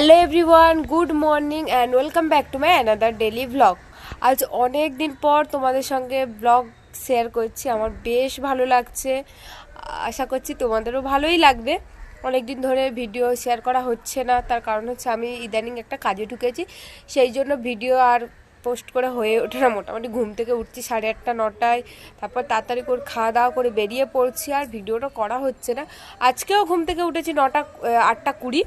Hello everyone, good morning and welcome back to my another daily vlog. আজ অনেক দিন পর তোমাদের সঙ্গে ব্লগ শেয়ার করছি। আমার বেশ ভালো লাগছে, আশা করছি তোমাদেরও ভালোই লাগবে। অনেক দিন ধরে ভিডিও শেয়ার করা হচ্ছে না, তার কারণ হচ্ছে আমি ইদানিং একটা কাজে ঢুকেছি, সেই জন্য ভিডিও আর পোস্ট করে হয়ে ওঠে না। মোটামুটি ঘুম থেকে উঠছি 8:30 9টায়, তারপর তাড়াতাড়ি করে খাওয়া দাওয়া করে বেরিয়ে পড়ছি, আর ভিডিওটা করা হচ্ছে না। আজকেও ঘুম থেকে উঠেছি 8:20।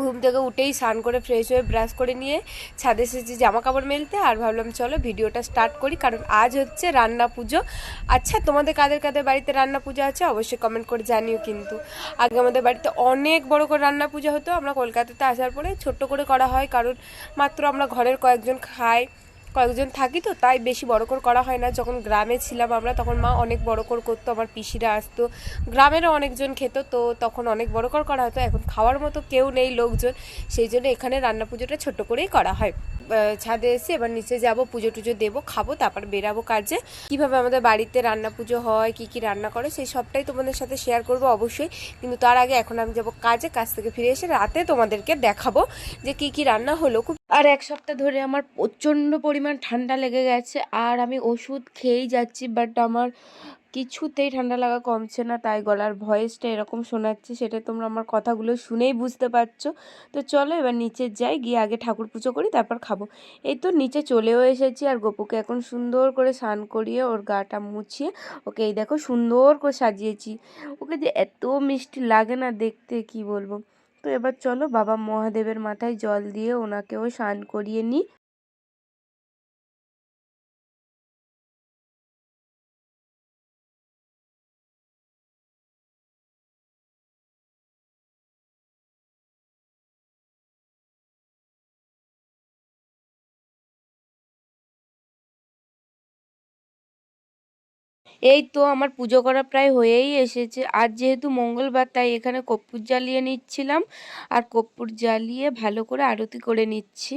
ঘুম থেকে উঠেই স্নান করে ফ্রেশ হয়ে ব্রাশ করে নিয়ে ছাদে এসেছি জামা কাপড় মেলতে, আর ভাবলাম চলো ভিডিওটা স্টার্ট করি, কারণ আজ হচ্ছে রান্না পুজো। আচ্ছা, তোমাদের কাদের কাদের বাড়িতে রান্না পুজো আছে অবশ্যই কমেন্ট করে জানিও। কিন্তু আগে আমাদের বাড়িতে অনেক বড় করে রান্না পুজো হতো। আমরা কলকাতাতে আসার পরে ছোট্ট করে করা হয়, কারণ মাত্র আমরা ঘরের কয়েকজন খাই, কয়েকজন থাকি, তো তাই বেশি বড় করে করা হয় না। যখন গ্রামে ছিলাম আমরা, তখন মা অনেক বড় করে করতো, আমার পিসিরা আসতো, গ্রামেরও অনেকজন খেত, তো তখন অনেক বড় করে করা হতো। এখন খাওয়ার মতো কেউ নেই লোকজন, সেই জন্য এখানে রান্না পুজোটা ছোট করেই করা হয়। ছাদে এসে এবার নিচে যাব, পুজো টুজো দেবো, খাবো, তারপর বেরাবো কাজে। কীভাবে আমাদের বাড়িতে রান্না পুজো হয়, কি কি রান্না করে, সেই সবটাই তোমাদের সাথে শেয়ার করবো অবশ্যই। কিন্তু তার আগে এখন আমি যাব কাজে, কাজ থেকে ফিরে এসে রাতে তোমাদেরকে দেখাবো যে কি কি রান্না হলো। আর এক সপ্তাহ ধরে আমার প্রচণ্ড পরিমাণ ঠান্ডা লেগে গেছে, আর আমি ওষুধ খেয়েই যাচ্ছি, বাট আমার কিছুতেই ঠান্ডা লাগা কমছে না, তাই গলার ভয়েসটা এরকম শোনাচ্ছে, সেটা তোমরা আমার কথাগুলো শুনেই বুঝতে পারছো। তো চলো এবার নিচে যাই, গিয়ে আগে ঠাকুর পুজো করি, তারপর খাবো। এই তো নিচে চলেও এসেছি, আর গপুকে এখন সুন্দর করে স্নান করিয়ে ওর গাটা মুছিয়ে ওকে এই দেখো সুন্দর করে সাজিয়েছি। ওকে যে এত মিষ্টি লাগে না দেখতে, কি বলবো। তো এবার চলো বাবা মহাদেবের মাথায় জল দিয়ে ওনাকেও স্নান করিয়ে নিই। এই তো আমার পুজো করা প্রায় হয়েই এসেছে। আজ যেহেতু মঙ্গলবার, তাই এখানে কর্পূর জ্বালিয়ে নিচ্ছিলাম, আর কর্পূর জ্বালিয়ে ভালো করে আরতি করে নিচ্ছি।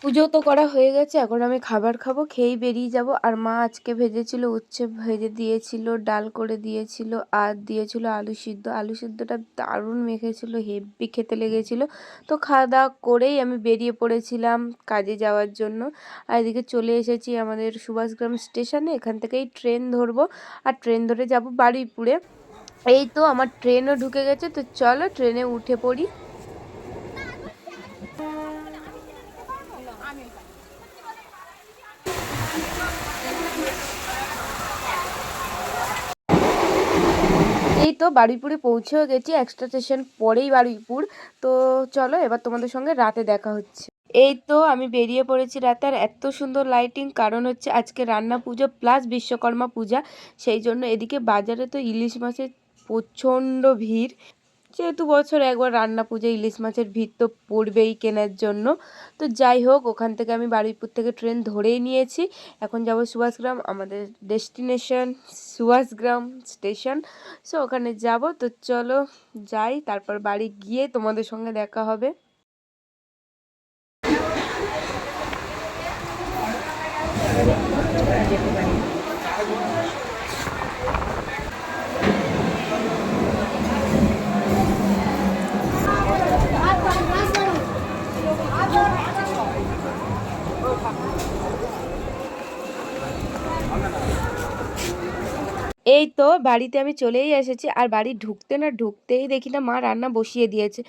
পুজো তো করা হয়ে গেছে, এখন আমি খাবার খাবো, খেয়েই বেরিয়ে যাব। আর মা আজকে ভেজেছিল, উচ্ছে ভেজে দিয়েছিল, ডাল করে দিয়েছিল, আর দিয়েছিল আলু সিদ্ধ। আলু সিদ্ধটা দারুণ মেখেছিল, হেভি খেতে লেগেছিল। তো খাওয়া দাওয়া করেই আমি বেরিয়ে পড়েছিলাম কাজে যাওয়ার জন্য। আর এদিকে চলে এসেছি আমাদের সুভাষগ্রাম স্টেশনে, এখান থেকেই ট্রেন ধরবো, আর ট্রেন ধরে যাব বারুইপুরে। এই তো আমার ট্রেনও ঢুকে গেছে, তো চলো ট্রেনে উঠে পড়ি। এই তো বারুইপুরে পৌঁছেও গেছি, একটা স্টেশন পরেই বারুইপুর। তো চলো এবার তোমাদের সঙ্গে রাতে দেখা হচ্ছে। এই তো আমি বেরিয়ে পড়েছি রাতে, আর এত সুন্দর লাইটিং, কারণ হচ্ছে আজকে রান্না পুজো প্লাস বিশ্বকর্মা পূজা, সেই জন্য। এদিকে বাজারে তো ইলিশ মাছের প্রচণ্ড ভিড়, যেহেতু বছর একবার রান্না পুজো, ইলিশ মাছের ভিড় তো পড়বেই কেনার জন্য। তো যাই হোক, ওখান থেকে আমি বারুইপুর থেকে ট্রেন ধরেই নিয়েছি। এখন যাব সুভাষগ্রাম, আমাদের ডেস্টিনেশন সুভাষগ্রাম স্টেশন। সো ওখানে যাব, তো চলো যাই, তারপর বাড়ি গিয়ে তোমাদের সঙ্গে দেখা হবে। এই তো বাড়িতে আমি চলেই এসেছি, আর বাড়ি ঢুকতে না ঢুকতেই দেখি না মা রান্না বসিয়ে দিয়েছে।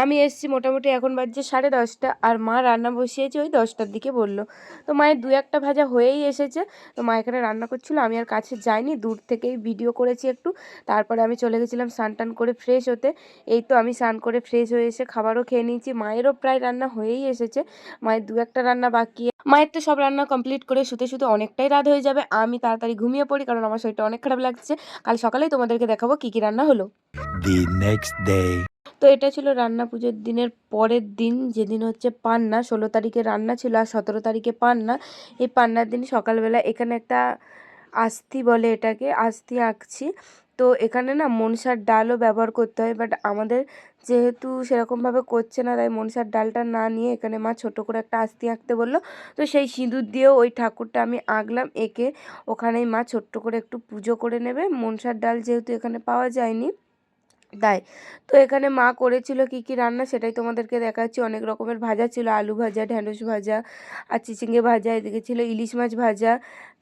আমি এসেছি মোটামুটি এখন বাজছে 10:30, আর মা রান্না বসিয়েছে ওই 10টার দিকে বললো। তো মায়ের দু একটা ভাজা হয়েই এসেছে। তো মা এখানে রান্না করছিল, আমি আর কাছে যাইনি, দূর থেকেই ভিডিও করেছি একটু। তারপরে আমি চলে গেছিলাম স্নান টান করে ফ্রেশ হতে। এই তো আমি স্নান করে ফ্রেশ হয়ে এসে খাবারও খেয়ে নিয়েছি, মায়েরও প্রায় রান্না হয়েই এসেছে, মায়ের দু একটা রান্না বাকি। মায়ের তো সব রান্না কমপ্লিট করে শুতে শুতে অনেকটাই রাত হয়ে যাবে, আমি তাড়াতাড়ি ঘুমিয়ে পড়ি, কারণ আমার শরীরটা অনেক খারাপ লাগছে। কাল সকালেই তোমাদেরকে দেখাবো কি কি রান্না হলো। The next day. তো এটা ছিল রান্না পুজোর দিনের পরের দিন, যেদিন হচ্ছে পান্না। 16 তারিখে রান্না ছিল, আর 17 তারিখে পান্না। এই পান্নার দিন সকালবেলা এখানে একটা আস্তি বলে, এটাকে আস্তি আঁকছি। তো এখানে না মনসার ডালও ব্যবহার করতে হয়, বাট আমাদের যেহেতু সেরকমভাবে করছে না, তাই মনসার ডালটা না নিয়ে এখানে মা ছোট করে একটা আস্তি আঁকতে বললো। তো সেই সিঁদুর দিয়েও ওই ঠাকুরটা আমি আঁকলাম, এঁকে ওখানেই মা ছোট্ট করে একটু পুজো করে নেবে। মনসার ডাল যেহেতু এখানে পাওয়া যায়নি তাই। তো এখানে মা করেছিল কি কি রান্না সেটাই তোমাদেরকে দেখাচ্ছি। অনেক রকমের ভাজা ছিল, আলু ভাজা, ঢ্যাঁড়স ভাজা আর চিচিঙ্গে ভাজা, এদিকে ছিল ইলিশ মাছ ভাজা,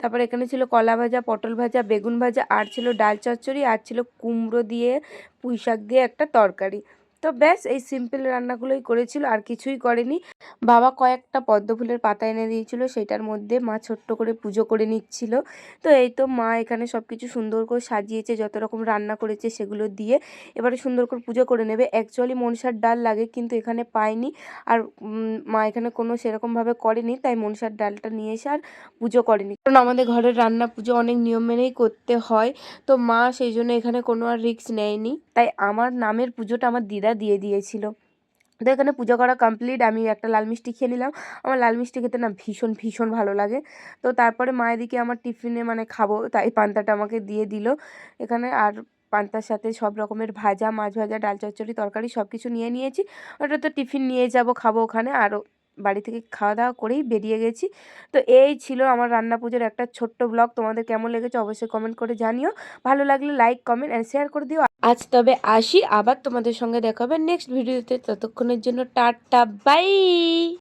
তারপর এখানে ছিল কলা ভাজা, পটল ভাজা, বেগুন ভাজা, আর ছিল ডাল চচ্চড়ি, আর ছিল কুমড়ো দিয়ে পুঁই শাক দিয়ে একটা তরকারি। তো ব্যাস এই সিম্পল রান্নাগুলোই করেছিল, আর কিছুই করেনি। বাবা কয়েকটা পদ্ম ফুলের পাতা এনে দিয়েছিল, সেটার মধ্যে মা ছোট্ট করে পুজো করে নিচ্ছিল। তো এই তো মা এখানে সব কিছু সুন্দর করে সাজিয়েছে, যত রকম রান্না করেছে সেগুলো দিয়ে এবারে সুন্দর করে পুজো করে নেবে। অ্যাকচুয়ালি মনসার ডাল লাগে, কিন্তু এখানে পাইনি, আর মা এখানে কোনো সেরকমভাবে করেনি, তাই মনসার ডালটা নিয়ে এসে আর পুজো করেনি। কারণ আমাদের ঘরের রান্না পুজো অনেক নিয়ম মেনেই করতে হয়, তো মা সেই জন্য এখানে কোনো আর রিস্ক নেয়নি, তাই আমার নামের পুজোটা আমার দিদা দিয়ে দিয়েছিল। তো এখানে পুজো করা কমপ্লিট, আমি একটা লাল মিষ্টি খেয়ে নিলাম। আমার লাল মিষ্টি খেতে না ভীষণ ভীষণ ভালো লাগে। তো তারপরে মা এদিকে আমার টিফিনে মানে খাবো তাই পান্তাটা আমাকে দিয়ে দিল এখানে। আর পান্তার সাথে সব রকমের ভাজা, মাছ ভাজা, ডাল চচ্চড়ি, তরকারি সব কিছু নিয়ে নিয়েছি। ওটা তো টিফিন নিয়ে যাব, খাবো ওখানে। আরও বাড়ি থেকে খাওয়া দাওয়া করেই বেরিয়ে গেছি। তো এই ছিল আমার রান্না পুজোর একটা ছোট্ট ব্লগ। তোমাদের কেমন লেগেছে অবশ্যই কমেন্ট করে জানিও। ভালো লাগলে লাইক, কমেন্ট অ্যান্ড শেয়ার করে দিও। আজ তবে আসি, আবার তোমাদের সঙ্গে দেখা হবে নেক্সট ভিডিওতে। ততক্ষণের জন্য টাটা, বাই।